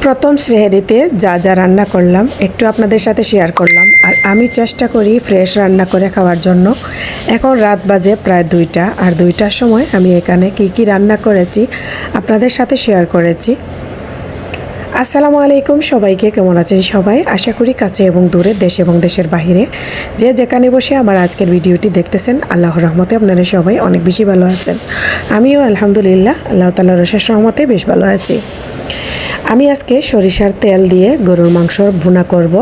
প্রথম সেহরিতে যা যা রান্না করলাম একটু আপনাদের সাথে শেয়ার করলাম। আর আমি চেষ্টা করি ফ্রেশ রান্না করে খাওয়ার জন্য। এখন রাত বাজে প্রায় 2টা, আর 2টার সময় আমি এখানে কি রান্না করেছি আপনাদের সাথে শেয়ার করেছি। আসসালামু আলাইকুম, সবাইকে কেমন আছেন সবাই? আশা করি কাছে এবং দূরে, দেশ এবং দেশের বাহিরে যে যেখানে বসে আমার আজকের ভিডিওটি দেখতেছেন, আল্লাহর রহমতে আপনারা সবাই অনেক বেশি ভালো আছেন। আমিও আলহামদুলিল্লাহ আল্লাহ তাআলার অশেষ রহমতে বেশ ভালো আছি। আমি আজকে সরিষার তেল দিয়ে গরুর মাংস ভুনা করব।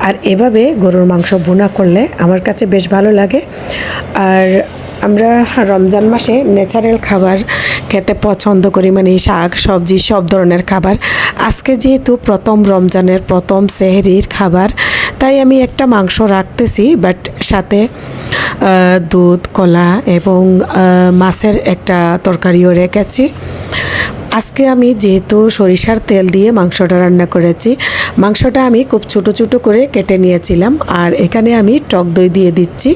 আর এভাবে গরুর মাংস ভুনা করলে আমার কাছে বেশ ভালো লাগে। আর আমরা রমজান মাসে ন্যাচারাল খাবার খেতে পছন্দ করি, মানে শাক সবজি সব ধরনের খাবার। আজকে যেহেতু প্রথম রমজানের প্রথম সেহরির খাবার, তাই আমি একটা মাংস রাখতেছি, বাট সাথে দুধ, কলা এবং মাছের একটা তরকারিও রেখেছি। আজকে আমি যেহেতু সরিষার তেল দিয়ে মাংসটা রান্না করেছি, মাংসটা আমি খুব ছোটো ছোটো করে কেটে নিয়েছিলাম। আর এখানে আমি টক দই দিয়ে দিচ্ছি।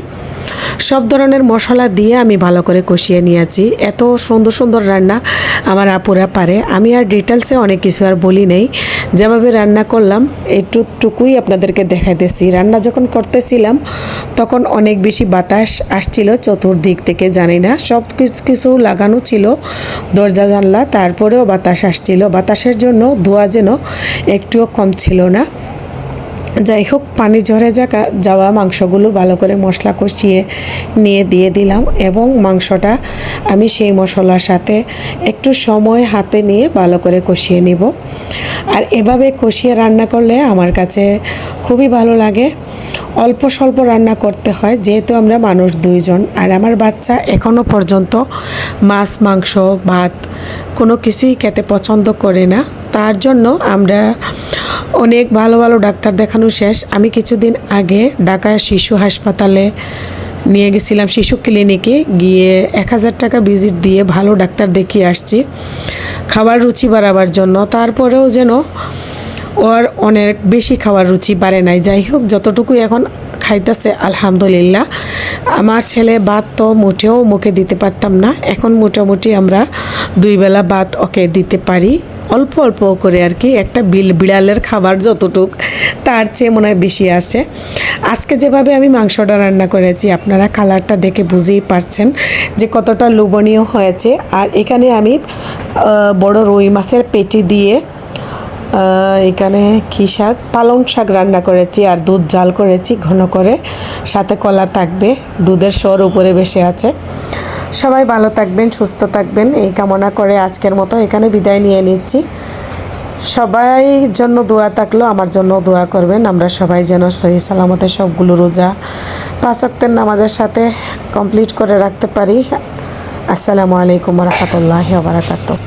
সব ধরনের মশলা দিয়ে আমি ভালো করে কষিয়ে নিয়েছি। এত সুন্দর সুন্দর রান্না আমার আপুরা পারে। আমি আর ডিটেলসে অনেক কিছু আর বলি নেই, যেভাবে রান্না করলাম একটুটুকুই আপনাদেরকে দেখাইতেছি। রান্না যখন করতেছিলাম তখন অনেক বেশি বাতাস আসছিল চতুর্দিক থেকে, জানি না সব কিছু লাগানো ছিল দরজা জানলা, তারপরেও বাতাস আসছিল। বাতাসের জন্য ধোঁয়া যেন একটুও কম ছিল না। যাই হোক, পানি ঝরে যাওয়া মাংসগুলো ভালো করে মশলা কষিয়ে নিয়ে দিয়ে দিলাম, এবং মাংসটা আমি সেই মশলার সাথে একটু সময় হাতে নিয়ে ভালো করে কষিয়ে নিব। আর এভাবে কষিয়ে রান্না করলে আমার কাছে খুবই ভালো লাগে। অল্প স্বল্প রান্না করতে হয়, যেহেতু আমরা মানুষ 2 জন, আর আমার বাচ্চা এখনও পর্যন্ত মাছ, মাংস, ভাত কোনো কিছুই খেতে পছন্দ করে না। তার জন্য আমরা অনেক ভালো ভালো ডাক্তার দেখানো শেষ। আমি কিছুদিন আগে ঢাকায় শিশু হাসপাতালে নিয়ে গেছিলাম, শিশু ক্লিনিকে গিয়ে 1000 টাকা ভিজিট দিয়ে ভালো ডাক্তার দেখিয়ে আসছি খাবার রুচি বাড়াবার জন্য। তারপরেও যেন ওর অনেক বেশি খাওয়ার রুচি বাড়ে নাই। যাই হোক, যতটুকু এখন খাইতেছে আলহামদুলিল্লাহ। আমার ছেলে ভাত তো মুঠেও মুখে দিতে পারতাম না, এখন মোটামুটি আমরা 2 বেলা ভাত ওকে দিতে পারি, অল্প অল্প করে আর কি। একটা বিড়ালের খাবার যতটুক, তার চেয়ে মনে হয় বেশি আসে। আজকে যেভাবে আমি মাংসটা রান্না করেছি, আপনারা কালারটা দেখে বুঝেই পারছেন যে কতটা লোভনীয় হয়েছে। আর এখানে আমি বড় রুই মাছের পেটি দিয়ে এখানে কী শাক, পালং শাক রান্না করেছি, আর দুধ জাল করেছি ঘন করে, সাথে কলা থাকবে, দুধের স্বর উপরে বেশি আছে। সবাই ভালো থাকবেন, সুস্থ থাকবেন এই কামনা করে আজকের মতো এখানে বিদায় নিয়ে নিচ্ছি। সবাই জন্য দোয়া থাকলো, আমার জন্য দোয়া করবেন। আমরা সবাই যেন সহি সালামতে সবগুলো রোজা 5 ওয়াক্তের নামাজের সাথে কমপ্লিট করে রাখতে পারি। আসসালামু আলাইকুম ওয়া রাহমাতুল্লাহি ওয়া বারাকাতুহু।